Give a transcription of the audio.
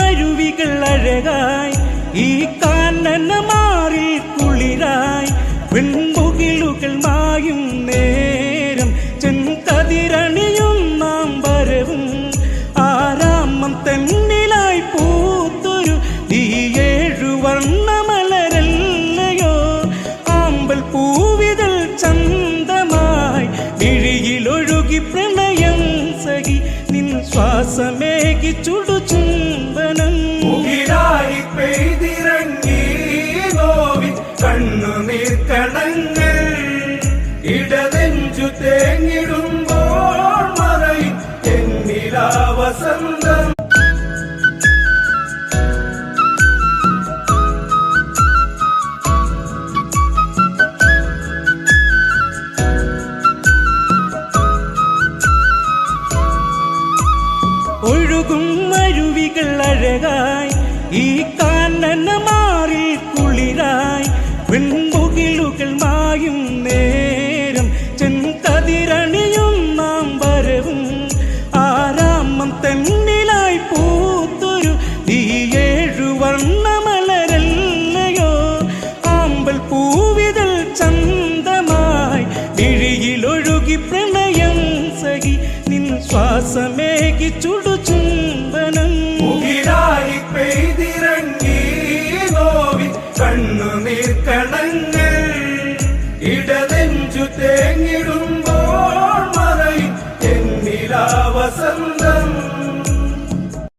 അരുവികൾ അഴകായി ഈ കാനനമാറിൽ കുളിരായി വെൺമുകിലുകൾ മായും നേരം ചെങ്കതിരണിയും നാം വരവും ആരാമം തന്നിലായി പൂത്തൊരു ഈ 7 വർണ്ണമലരല്ലയോ ആമ്പൽ പൂവിതൾ ചന്തമായി വിഴിയിലൊഴുകി പ്രണയം സഖി നിൻ ശ്വാസമേകി ചുടുചുംബനം പെയ്തിറങ്ങി നോവിൻ കണ്ണുനീർ കണങ്ങൾ ഇടനെഞ്ചു തേങ്ങിടുമ്പോൾ മറയും എന്നിലാ വസന്തം. ഒഴുകും അരുവികൾ അഴകായി ഈ